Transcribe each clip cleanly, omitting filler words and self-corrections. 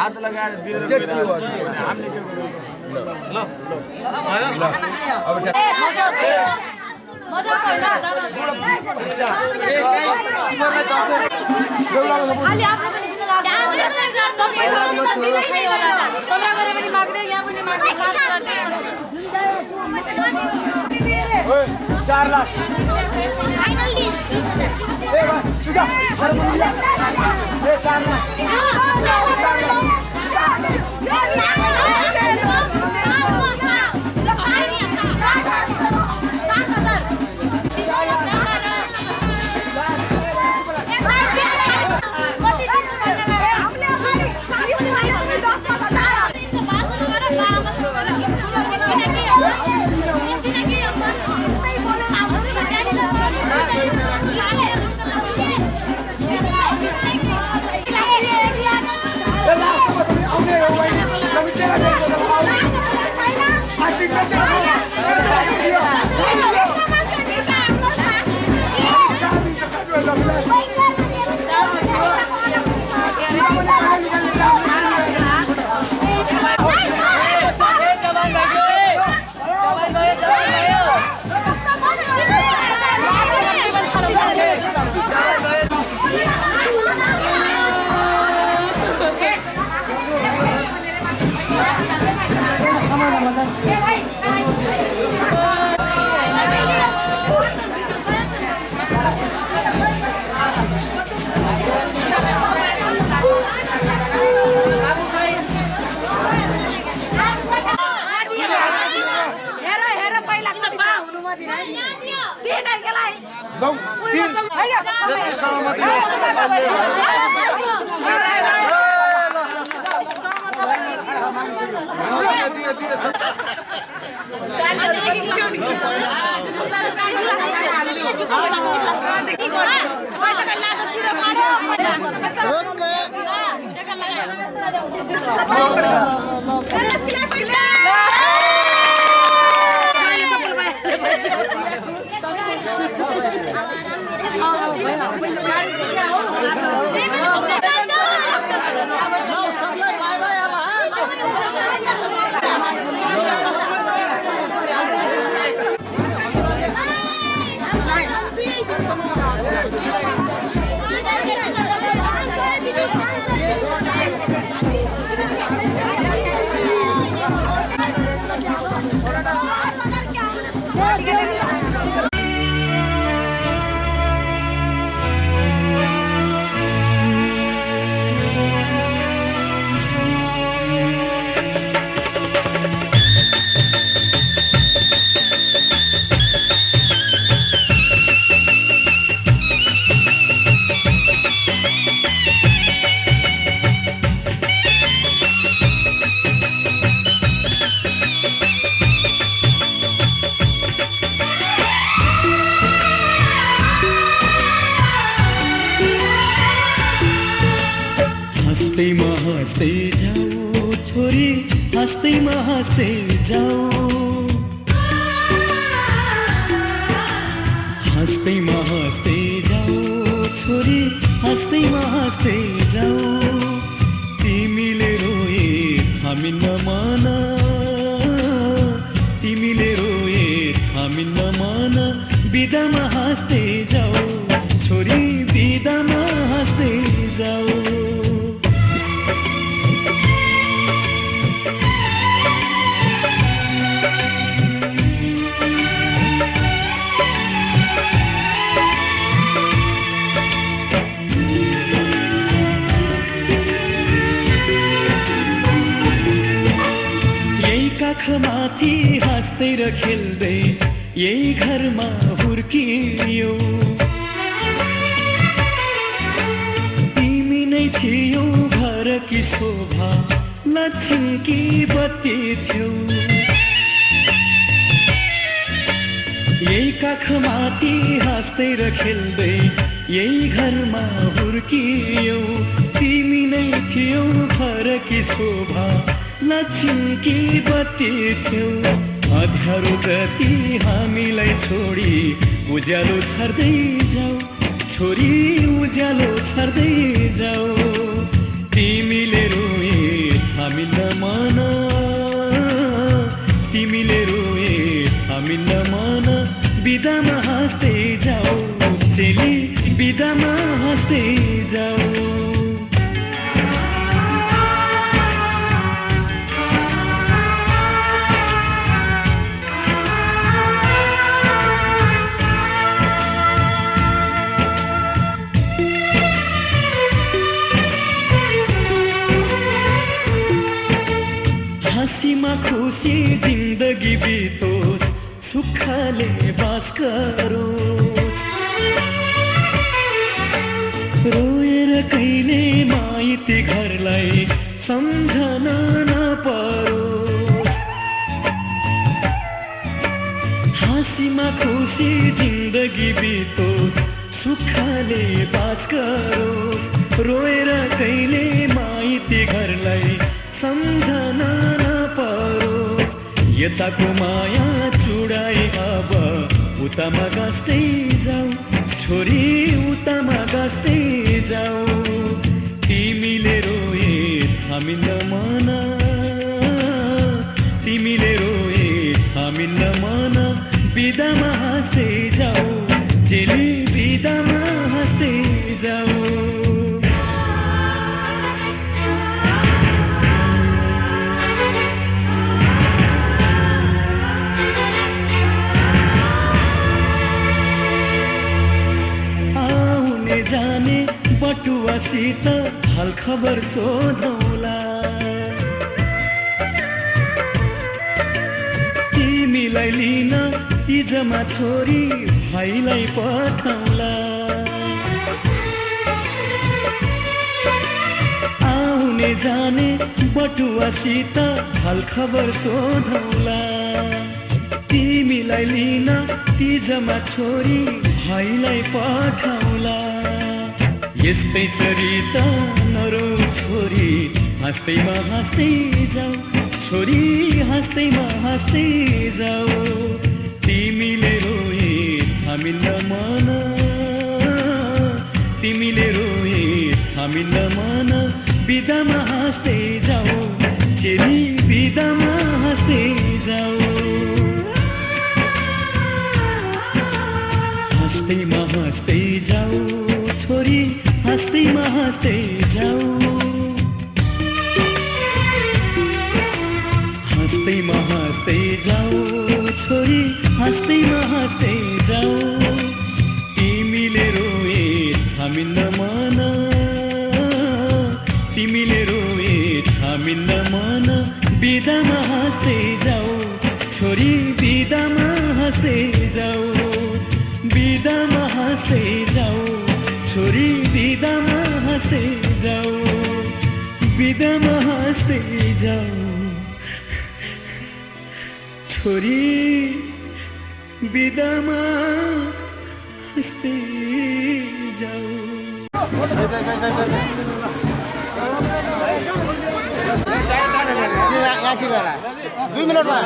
हात लगाएर हँस्दै जाऊ छोरी, हँस्दै जाऊ, हँस्दै जाऊ छोरी, हँस्दै जाऊ। तिमीले रोए हामी नमान, तिमीले रोए हामी नमान, बिदामा हाँस्दै जाऊ छोरी, बिदामा हाँस्दै जाऊ। माथि हाँस्दै र खेल्दै यही घरमा हुर्कियो, तिमी नै थियौ घरकी शोभा, लक्ष्मीकी बत्ती थियौ। यही काखमाथि हाँस्दै र खेल्दै यही घरमा हुर्कियो, तिमी नै थियौ घरकी शोभा, लक्ष्मीकी बत्ती थियौ। अँध्यारो जति हामीलाई छोडी उज्यालो छर्दै जाऊ छोरी, उज्यालो छर्दै जाऊ। तिमीले रोए हामी नमान, तिमीले रोए हामी नमान, बिदामा हाँस्दै जाऊ चेली, बिदामा हाँस्दै जाऊ। हाँसीमा खुसी जिन्दगी बितोस्, सुखले बास गरोस्। रोएर कहिले माइती घरलाई सम्झन नपरोस्। हाँसीमा खुसी जिन्दगी बितोस्, सुखले बास गरोस्। रोएर कहिले माइती घरलाई सम्झन नपरोस्। यताको माया चुडाई अब उतामा गाँस्दै जाऊ छोरी, उतामा गाँस्दै जाऊ। तिमीले रोए हामी नमान, तिमीले रोए हामी नमान, बिदामा हाँस्दै जाऊ चेली, बिदामा हाँस्दै जाऊ। जाने बटुवासित हाल खबर सोधौला, तिमीलाई लिन इजमा छोरी भाइलाई पठाउला। आउने जाने बटुवासित हाल खबर सोधौला, तिमीलाई लिन तिजमा छोरी भाइलाई पठाउला यस्तै छोरी त नरौ छोरी हाँस्दैमा हाँस्दै जाऊ छोरी हाँस्दैमा हाँस्दै जाऊ तिमीले रोए थामिन्न मन तिमीले रोए थामिन्न मन बिदामा हाँस्दै जाऊ चेली बिदामा हाँस्दै जाऊ हाँस्दैमा हाँस्दै जाऊ छोरी हाँस्दैमा हाँस्दै जाऊ हाँस्दैमा हाँस्दै जाऊ छोरी हाँस्दैमा हाँस्दै जाऊ तिमीले रोए थामिन्न मन तिमीले रोए थामिन्न मन बिदामा हाँस्दै जाऊ छोरी बिदामा हाँस्दै जाऊ बिदामा हाँस्दै जाऊ छोरी बिदामा हाँस्दै जाऊ बिदामा हाँस्दै जाऊ छोरी बिदामा हाँस्दै जाऊ दुई मिनटमा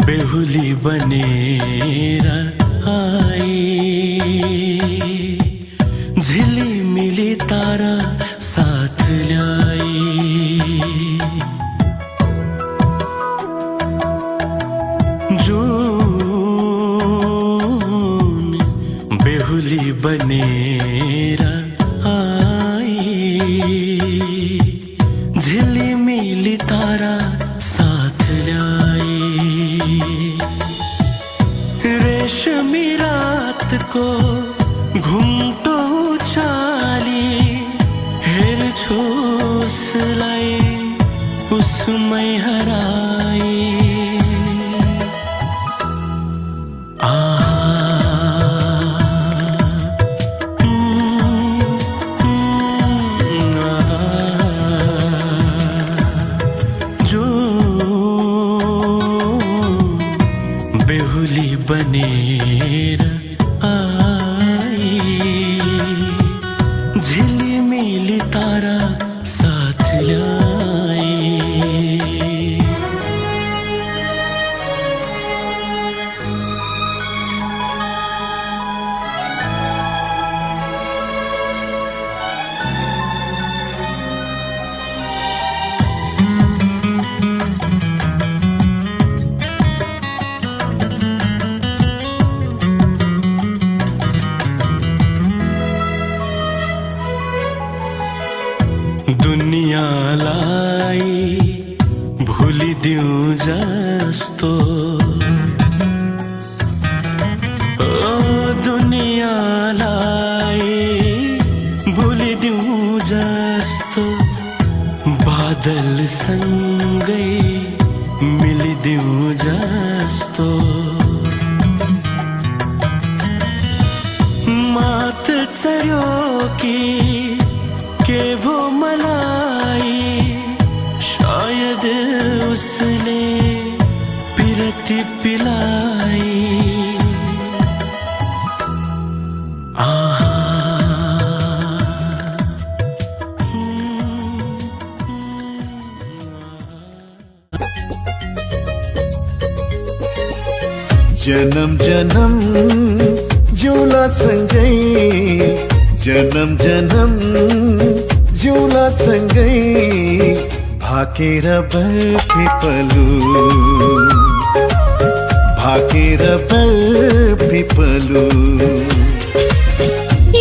बेहुली बनेर आई, झिलिमिली तारा साथ ल्याई। जून बेहुली बनेर आई, झिलिमिली तारा साथ ल्याई। रेशमी रात को घुम्टो उचाली, हेर्छु उसलाई उसमै हराई। बेहुली बनेर आई, झिलिमिली तारा साथ ल्याई। दुनियाँलाई भुलिदिउँ जस्तो बादल सँगै मिलिदिउँ जस्तो मात चढ्यो कि के भो मलाई शायद उसले पिरती पिलाई जन्म जन्म जिउला सँगै जन्म जन्म जिउला सँगै भाकेर बरपिपलु भाकेर बरपिपलु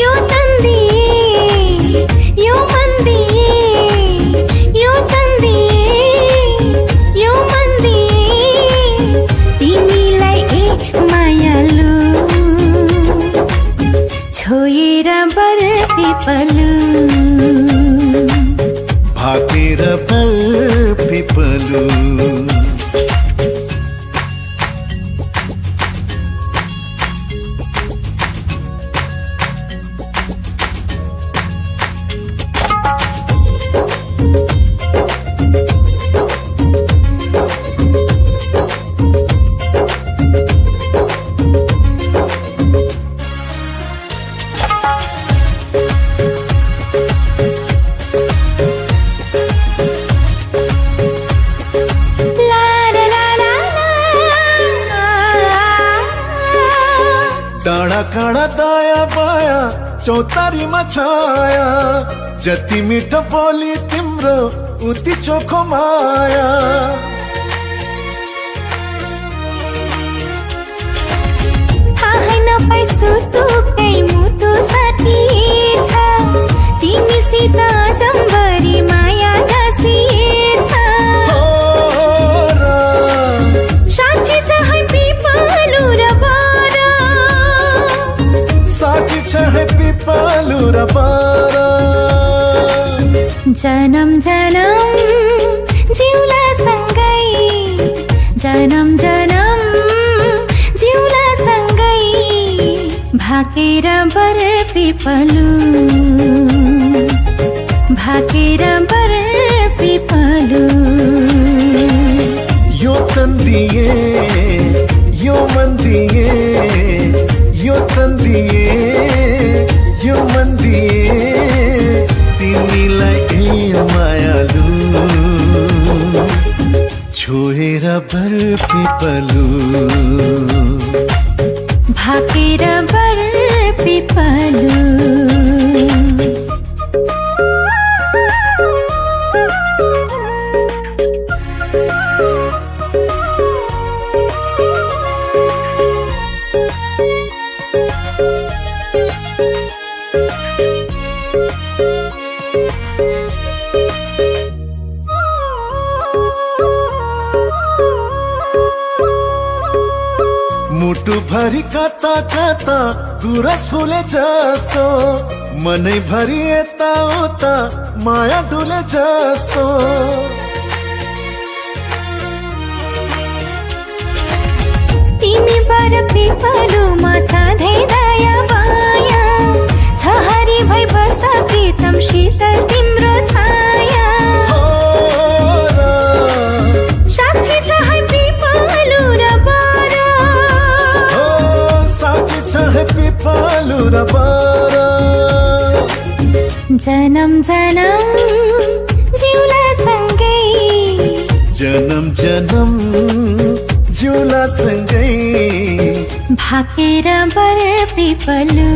यो तन्दी यो मन्दी यो तन्दी यो मन्दी तिमीलाई मायालु छोएर बरपिपलु भाकेर बरपिपलु डाँडा काँडा दाया बाया चौतारीमा छाया जति मिठो बोली तिम्रो उति चोखो माया थाहै नपाई सुटुकै मुटु साथी छ तिमीसित जम्बरी माया गाँसिएछ साँच्ची छ है पिपलु र बारा साँच्ची छ है पिपलु र बारा जन्म जन्म जिउला सँगै जन्म जन्म जिउला सँगै भाकेर बरपिपलु भाकेर बरपिपलु यो तन्दिए यो मन्दिए यो तन्दिए यो मन्दिए तिमीलाई मायालु छोएर बरपिपलु भाकेर बरपिपलु मुटु भरि कता कता गुरस फुले जस्तो मनै भरि यता उता माया डुले जस्तो तिमी बरपिपलुमा सधैँ दया माया छ हरि भई बस प्रीतम शीतल तिम्रो छाया साक्षी छ है पिपलु र बारा साक्षी छ है पिपलु र बारा जन्म जन्म जिउला सँगै जन्म जन्म जिउला सँगै भाकेर बरपिपलु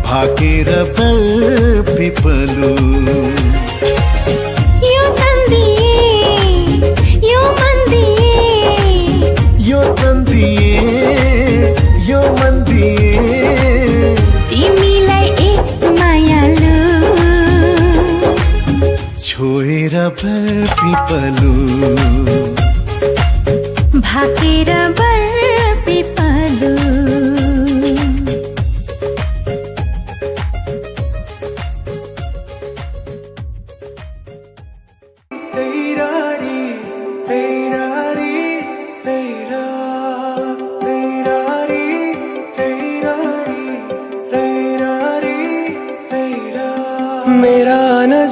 भाकेर बरपिपलु यो तन्दिए यो मन्दिए यो तन्दिए यो मन्दिए तिमीलाई मायालु छोएर बरपिपलु भाकेर बरपिपलु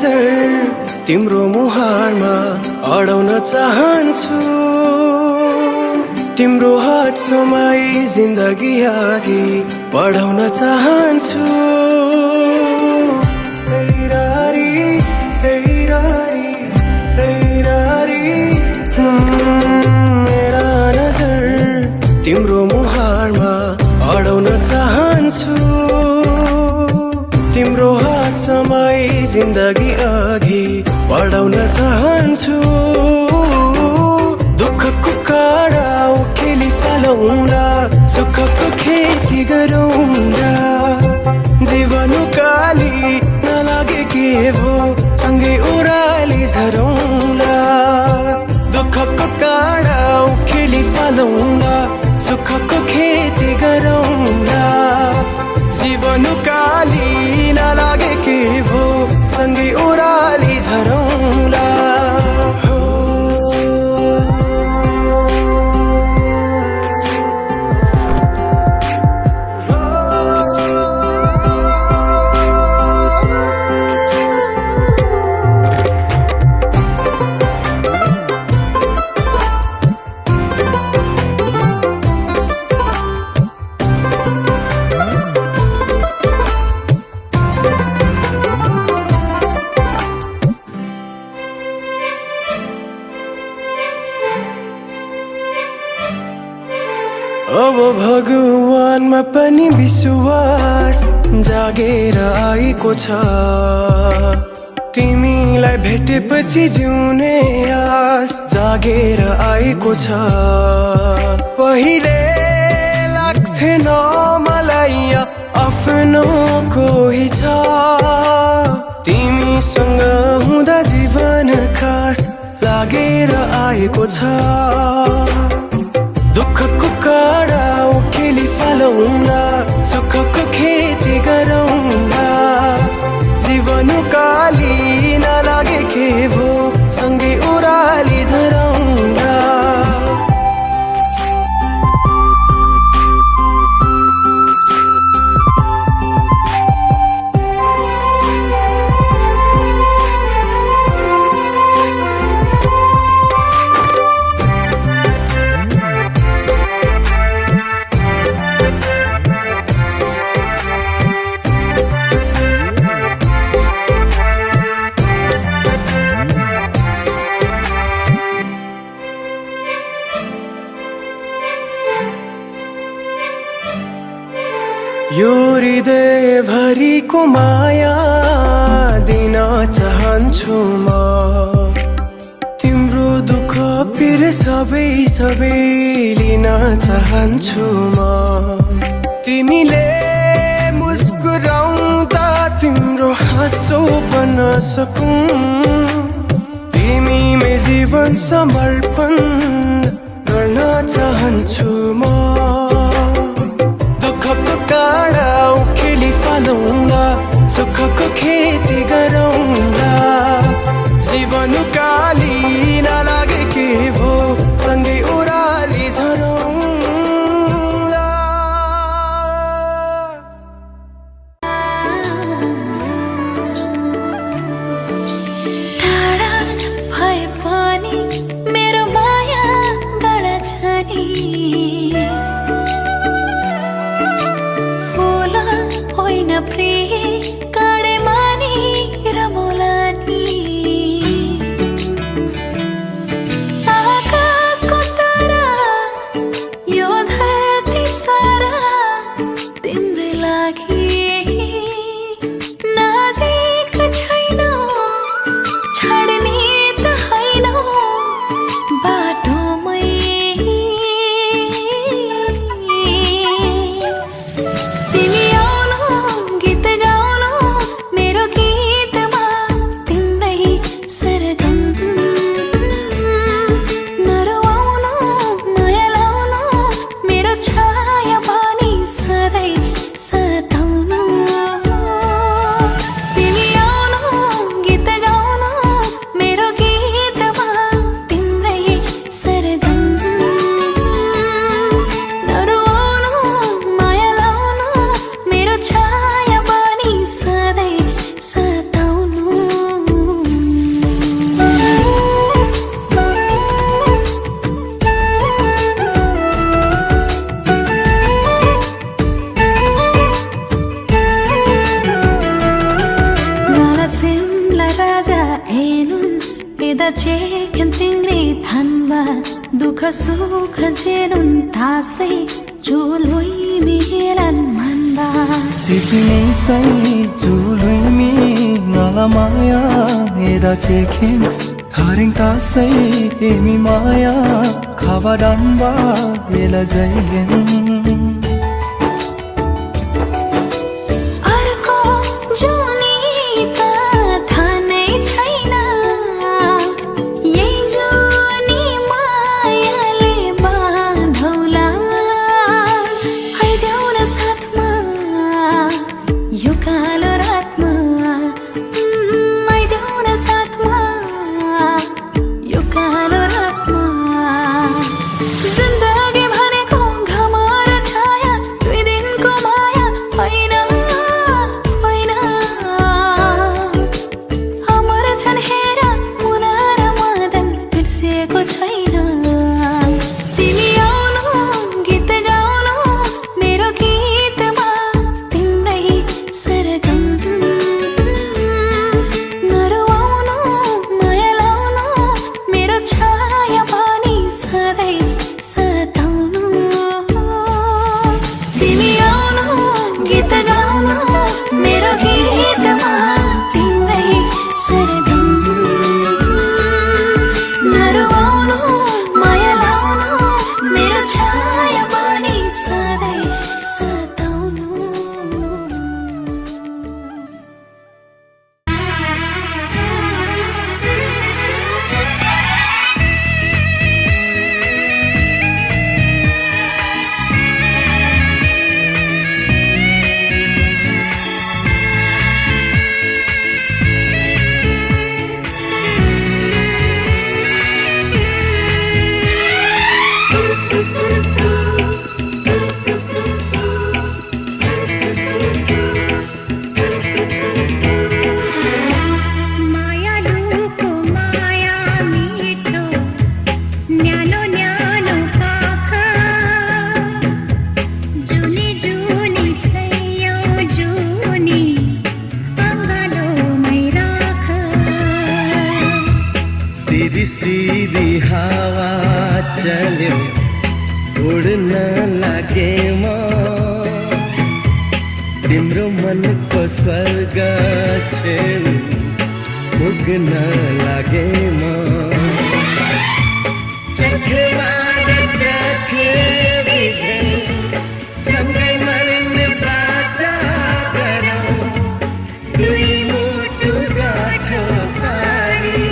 नजर तिम्रो मुहारमा अडाउन चाहन्छु तिम्रो हात समाई जिन्दगी अघि बढाउन चाहन्छु मेरा नजर तिम्रो मुहारमा अडाउन चाहन्छु तिम्रो हात समाई जिन्दगी अघि बढाउन चाहन्छु दुःखको काँडा उखेली फलाउँदा सुखको खेती गरौँदा जीवन उकाली नलागे के भो सँगै ओह्राली झरौँला दुःखको काँडा उखेली फलाउँदा सुखको खेती गरौँला जीवन उकाली नलागे के भो सँगै ओह्राली झरौँला अब भगवानमा पनि विश्वास जागेर आएको छ तिमीलाई भेटेपछि जिउने आस जागेर आएको छ पहिले लाग्थेन मलाई आफ्नो कोही छ तिमीसँग हुँदा जीवन खास लागेर आएको छ दुःखको काँडा उखेली फलाउँदा सुखको खेती गरौँदा जीवन उकाली नलागे के भो सँगै ओह्राली झरौँला यो हृदयभरिको माया दिन चाहन्छु म तिम्रो दुःख पीर सबै लिन चाहन्छु म तिमीले मुस्कुराउँदा तिम्रो हाँसो बन्न सकूं तिमीमै जीवन समर्पण गर्न चाहन्छु म दुःखको काँडा उखेली फलाउँदा सुखको खेती गरौँला जीवन उकाली नलागे के भो सँगै ओह्राली झरौँला टाढा भए पनि मेरो माया गडा छ नि होइन प्रिय काँडे मानी रमौलानी आकाशको तारा यो धरती सारा तिम्रै लागि नजिक छैनौ छाड्ने त हैनौ बाटोमै तिमी आउनु गीत गाउनु सुख जेनुन तासै जुलुई मिलन मनबा सिसिनी सै जुलुई me ngala maya eda cheken tharing tasai emi maya khabadan ba ela jaigen अर्को जुनी त थाहा नै छैन यही जुनी मायाले बाँधौला आइदेऊ न साथमा यो कालो रातमा आइदेऊ न साथमा यो कालो रातमा जिन्दगी भनेको घाम र छाया दुई दिनको माया होइन होइन अमर छन् हेर मुना र मदन बिर्सिएको छैन तिमी आउनु गीत गाउनु मेरो गीतमा तिम्रै सरगम नरुवाउनु माया लाउनु मेरो छाया पनि सधैँ सताउनु तिमी आउनु गीत गाउनु मेरो गीतमा तिम्रै सरगम नरुवाउनु माया लाउनु मेरो छाया पनि सधैँ सताउनु मायालुको माया मिठो न्यानो न्यानो काखा जुनी जुनी सैयौँ जुनी अङ्गालोमै राख सिरी सिरी हावा चल्यो उड्न लागे म तिम्रो मनको स्वर्ग छेउ पुग्न लागे म चक्रमा चक्री झै सँगै मर्ने बाचा गरौँ दुई मुटु गाँठो पारी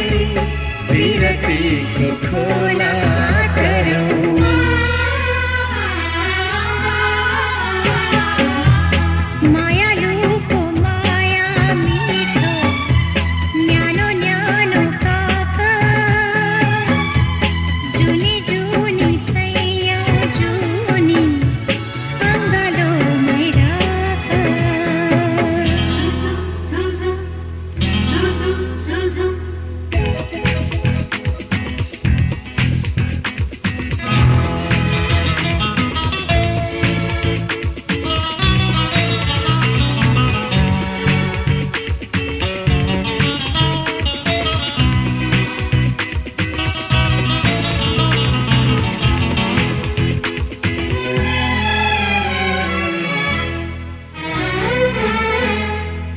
विरतीको खोला गरौँ मायालुको माया मिठो न्यानो न्यानो काखा जुनी जुनी सैयौँ जुनी अङ्गालोमै राख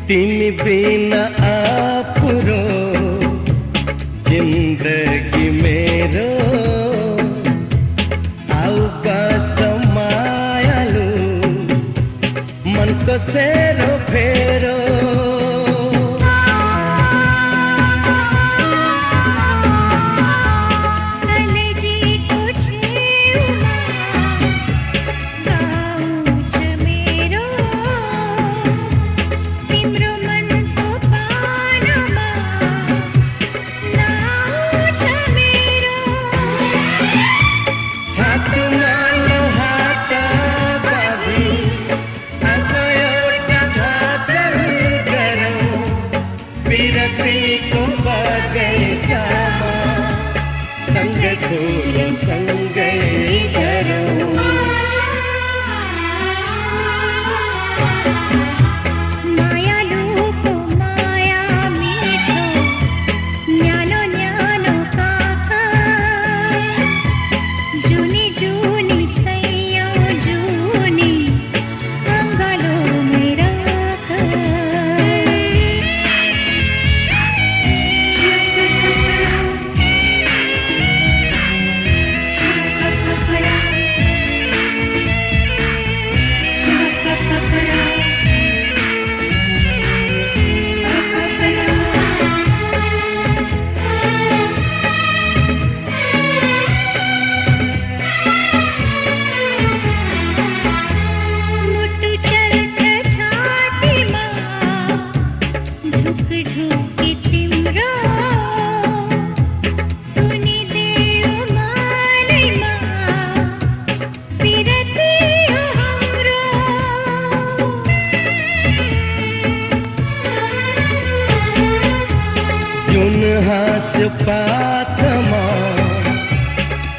तिमी बिना आफुरो जिन्दगी मेरो आउ बस मायालु मनको सेरो फेरो कलेजीको छेउमा गाउँ छ मेरो तिम्रो मनको पानमा नाउँ छ मेरो हातमा हात बाँधी आज एउटा धातर गरौँ विरतीको बगैँचामा सँगै फुलौँ सँगै झरौँ मायालुको माया मिठो न्यानो न्यानो काखा पातमा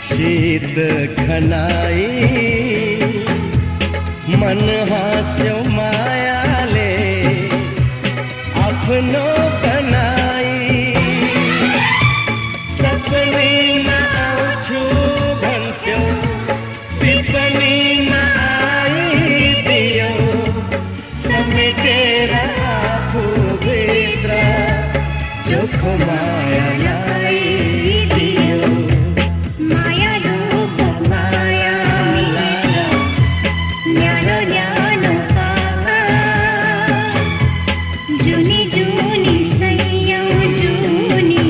शीत खनाई मन हास्यो मायाले आफ्नो बनाई सपनीमा आउँछु भन्थ्यो विपनीमा आइदियो समेटेर आफूभित्र चोखो माया ल्याइदियो मायालुको माया मिलेर न्यानो न्यानो काका जुनी जुनी सैयौँ जुनी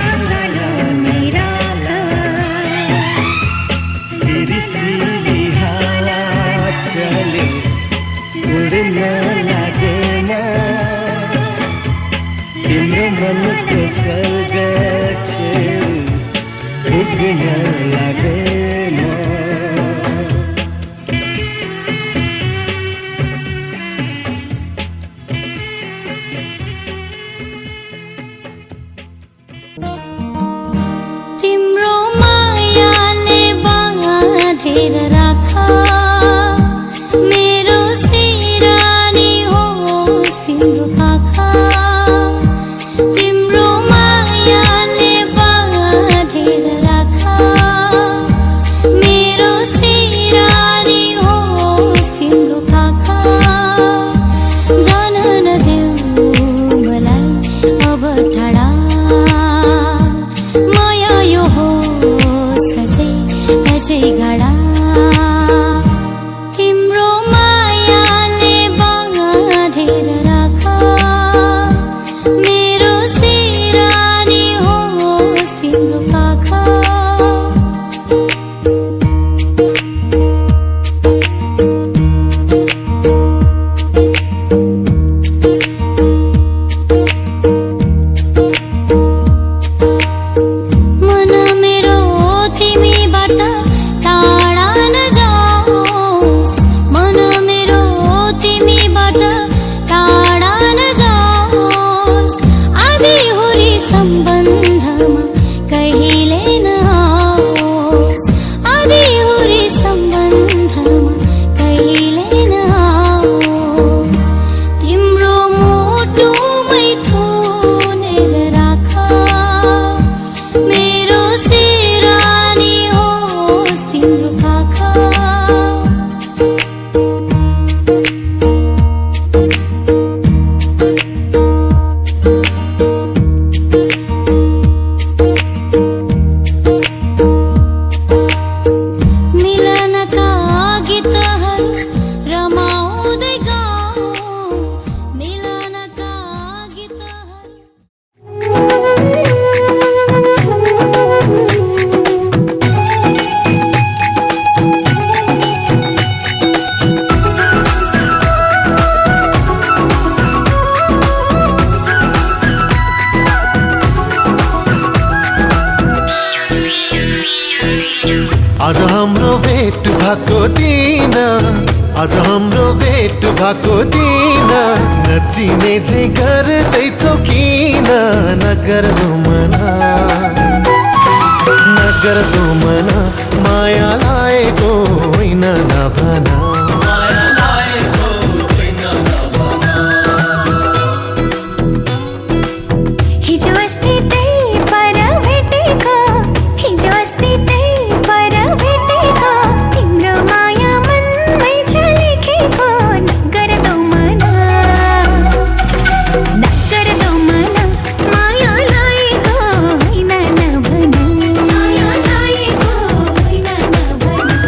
अङ्गालो मेरा सिरिसिरी हावा चले उड्न लागेन तिम्रो मनको स्वर्ग छेउ पुग्न लागेन तिम्रो मायाले बाँधेर राखा मेरो सिरानी होस् तिम्रो काखा तिम्रो मायाले बाँधेर राखा मेरो सिरानी होस् तिम्रो काखा जान नदेऊ मलाई अब टाढा माया यो होस् अझै गाडा तिम्रो मायाले बाँधेर राखा मेरो सिरानी होस् तिम्रो काखा मन मेरो तिमीबाट टाढा नजाओस् मन मेरो तिमीबाट टाढा नजाओस् आधी हुरी सम्बन्धमा कहिले नआओस् आधी हुरी सम्बन्धमा कहिले नआओस् तिम्रो मुटुमै थुनेर राखा मेरो सिरानी होस् तिम्रो काखा मिलनका गीतहरू रमाउँदै गाउँ मिलनका गीतहरू आज हाम्रो भेट भएको दिन आज हाम्रो भेट भएको दिन नचिने चाहिँ गर्दैछौ किन नगर्दो मना माया लागेको होइन नभना हिजो अस्ति त्यही पर भेटेको हिजो अस्ति त्यही पर भेटेको तिम्रो माया मनमै छ लेखेको नगर्दो मना माया लागेको होइन नभना माया लागेको होइन नभना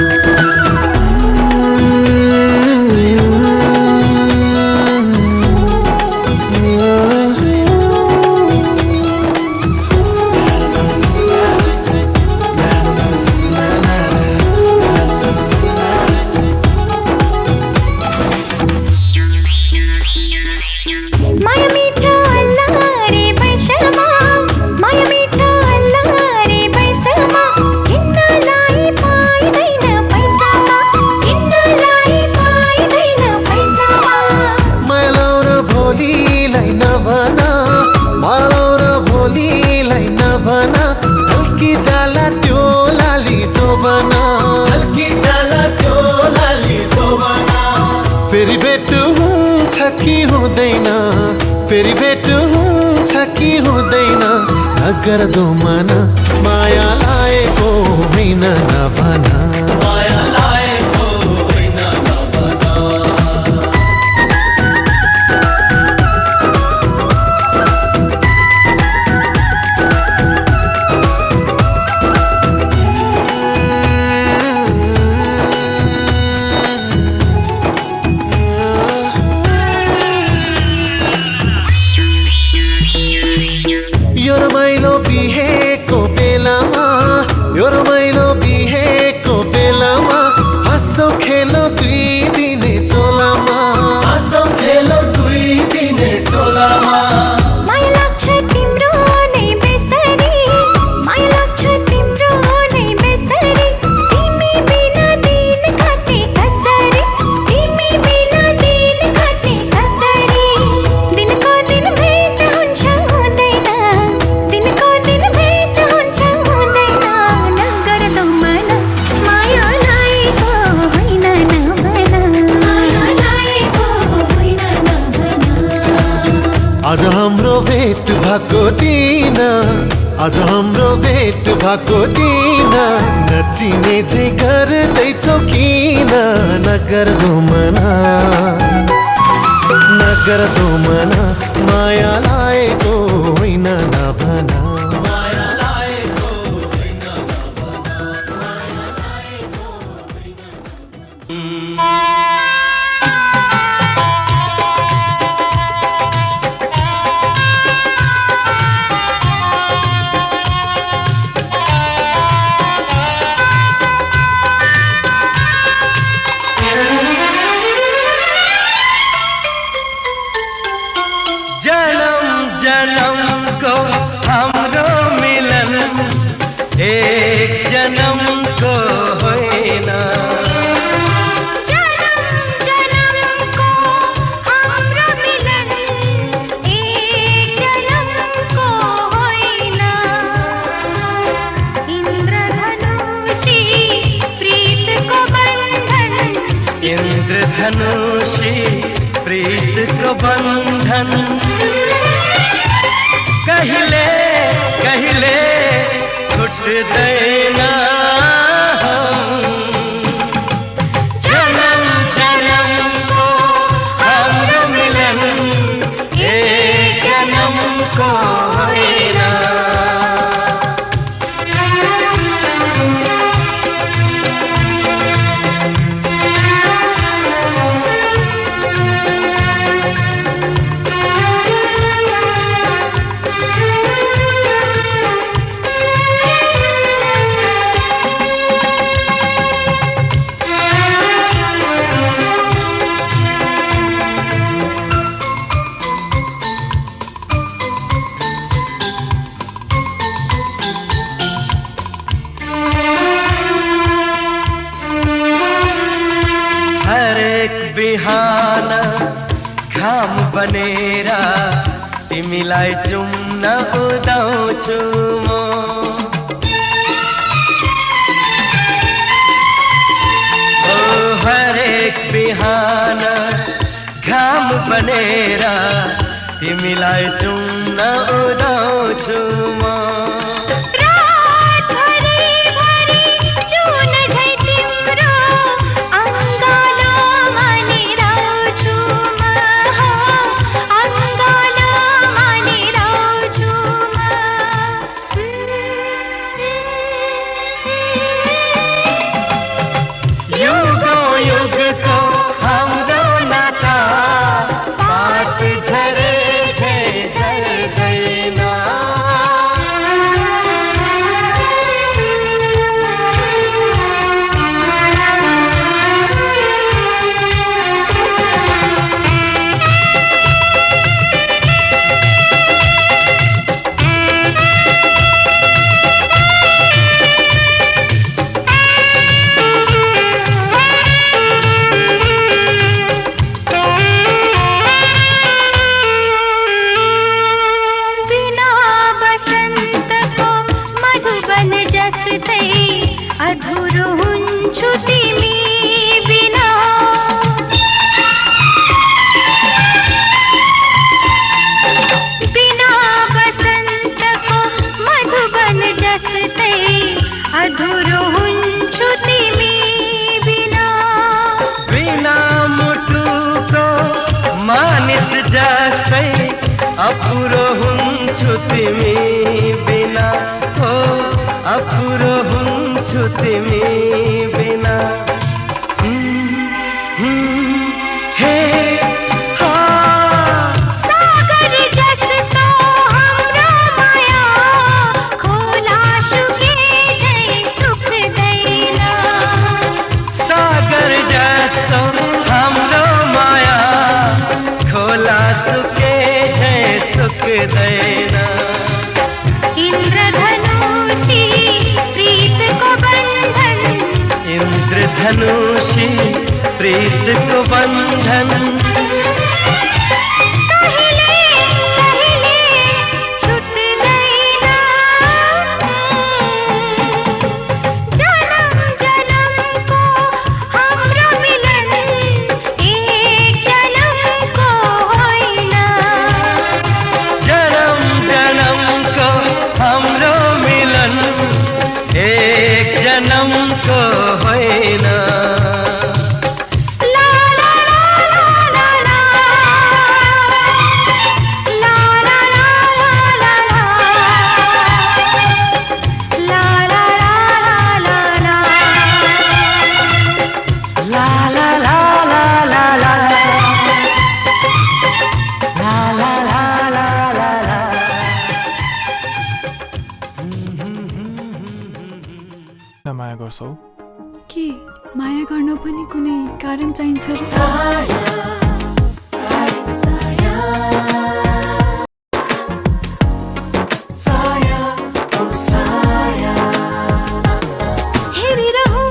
फेरि भेट हुन्छ कि हुँदैन फेरि भेट हुन्छ कि हुँदैन नगर दो मन माया लाएको होइन नभन माया लाएको होइन नभन यो रमाइलो बिहेको बेलामा यो रमाइलो बिहेको बेलामा हाँसो खेलो दुई दिने चोलामा हाँसो खेलो दुई दिने चोलामा माया लाग्छ तिम्रो नै बेसरी माया लाग्छ तिम्रो नै बेसरी तिमी बिना दिन काट्ने कसरी तिमी बिना दिन काट्ने कसरी दिनको दिन भेट हुन्छ हुँदैन दिनको दिन भेट हुन्छ हुँदैन नगर दो मन माया लाएको होइन नभन माया लाएको होइन नभन आज हाम्रो भेट भएको दिन आज हाम्रो भेट भएको दिन नचिने झै गर्दैछौ किन नगर दो मन माया लाएको होइन नभन माया लाएको होइन जन्म जन्म को हाम्रो मिलन एक जन्म को होइन जन्म जन्म को हाम्रो मिलन एक जन्म को होइन इन्द्रधनुषी प्रीतको बन्धन इंद्रधनुषी प्रीत को बंधन कहिले कहिले छुट्दैन जन्म जन्म को हाम्रो मिलन एक जन्म को होइन हरेक बिहान घाम बनेर तिमीलाई चुम्न उदाउँछु म ओ हरेक बिहान घाम बनेर तिमीलाई चुम्न उदाउँछु म अपुरो हुन्छु तिमी बिना हो अपुरो हुन्छु तिमी बिना हे सागर जस्तो हाम्रो माया खोला सुके झै सुक्दैन सागर जस्तो हाम्रो माया खोला सुके झै सुक्दैन इन्द्रधनुषी प्रीतको बन्धन इन्द्रधनुषी प्रीतको बन्धन कहिले कहिले छुट्दैन जन्म जन्मको हाम्रो मिलन एक जन्मको होइन जन्म जन्मको हाम्रो मिलन एक जन्मको होइन ला ला ला ला ला ला ला ला ला ला माया गर्छौ के माया गर्न पनि कुनै कारण चाहिन्छ र? हेरिरहँ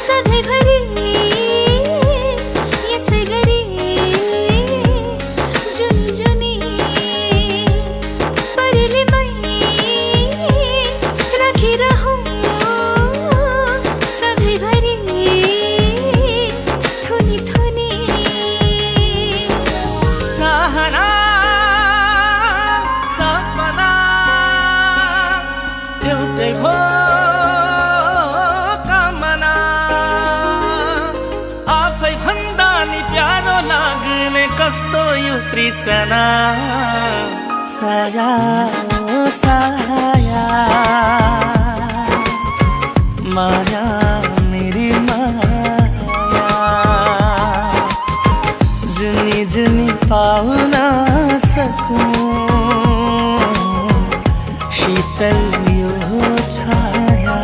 सधैँभरि यसै गरी जुनी जुनी परिलेमै राखिरहँ सधैँभरि थुनी थुनी चाहना सपना एउटै भो कामना आफै भन्दा नि प्यारो लाग्ने कस्तो यो तृष्णा साया ओ साया माया मेरी माया जुनी जुनी पाउन सकूं शीतल यो छाया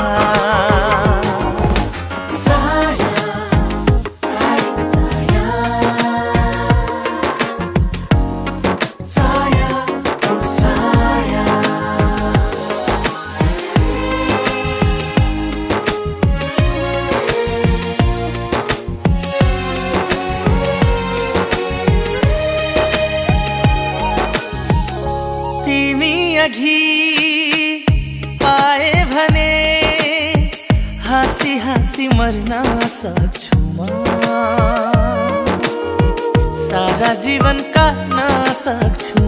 तिमी अघि पाए भने हाँसी हाँसी मर्न सक्छु म सारा जीवन काट्न सक्छु म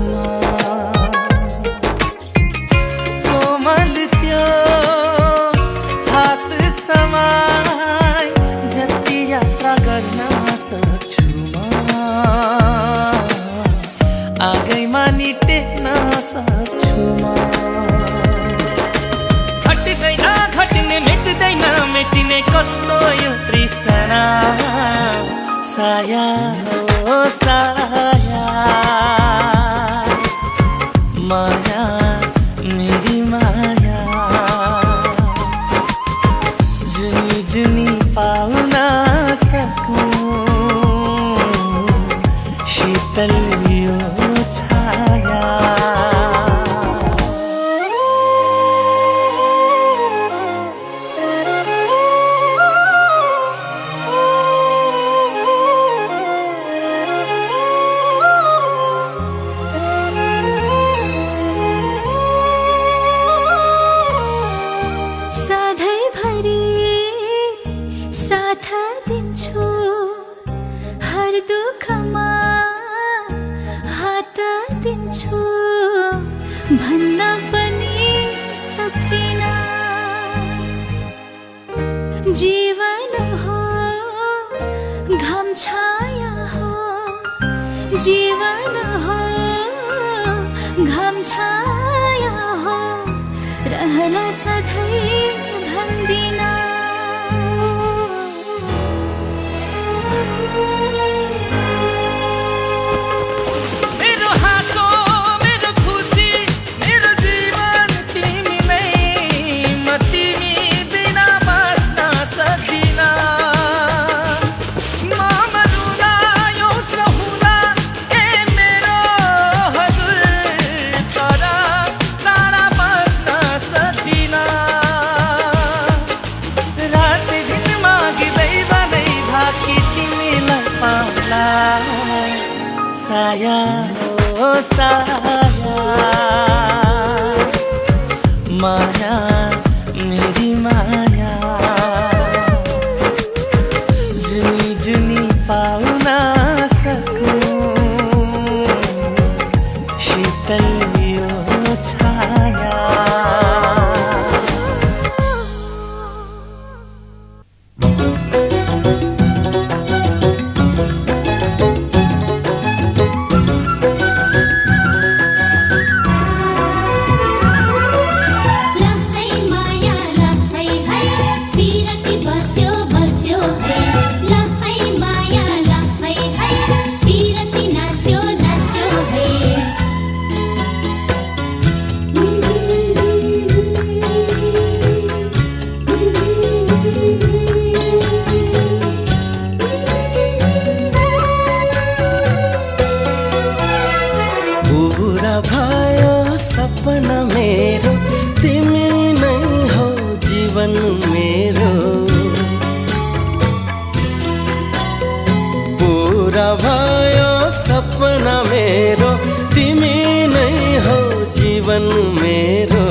कोमल त्यो हात समाई जति यात्रा गर्न सक्छु म आगैमा नि टेक्न सक्छु म घट्दैन घट्ने मेट्दैन मेटिने कस्तो यो तृष्णा साया ओ साया माया मेरी माया जुनी जुनी पाउन सकूं शीतल यो छाया सधैँभरि साथ दिन्छु हर दुःखमा हात दिन्छु भन्न पनि सक्दिन जीवन हो घाम छाया हो जीवन हो साया ओ साया माया मेरी माया जुनी जुनी पाउन सकूं शीतल यो छाया सपना मेरो तिमी नै हो जीवन मेरो पूरा भयो सपना मेरो तिमी नै हो जीवन मेरो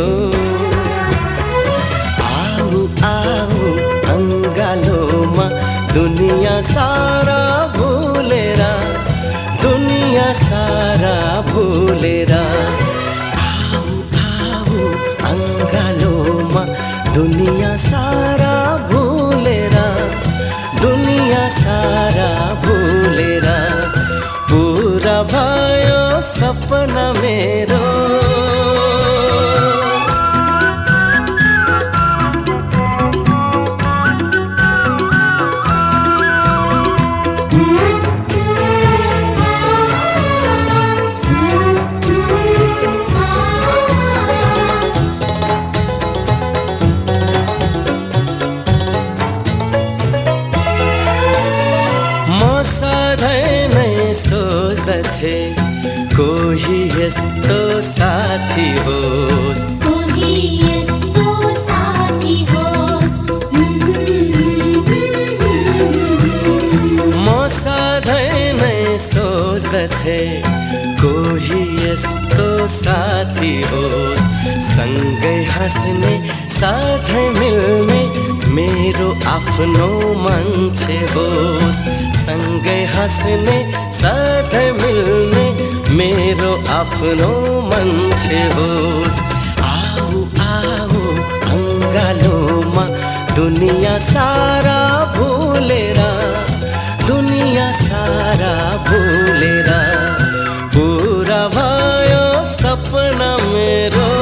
आऊ आऊ अङ्गालोमा दुनिया सारा भुलेर दुनिया सारा भुलेर दुनिया सारा भूलेर दुनिया सारा भूलेर पूरा भयो सपना मेरो सोच्दथे कोही यस्तो साथी होस् कोही यस्तो साथी होस् म सधैँ नै सोच्दथे कोही यस्तो साथी होस् सँगै हाँस्ने साथै मिल्ने मेरो आफ्नो मान्छे होस् सँगै हाँस्ने साथै मिल्ने मेरो आफ्नो मान्छे होस् आऊ आऊ अङ्गालोमा दुनिया सारा भुलेर दुनिया सारा भुलेर पूरा भयो सपना मेरो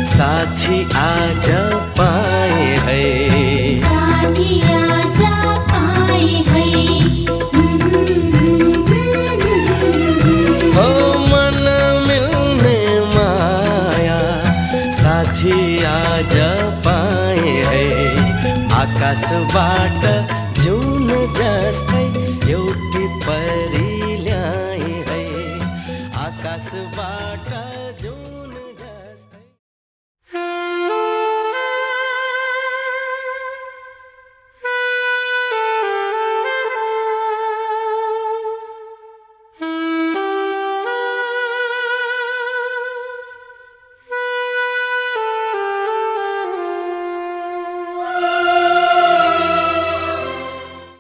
साथी आज पाए है साथी आज पाए है हो मन मिल्ने माया साथी आज पाए है आकाशबाट जुन जस्तै एउटी परी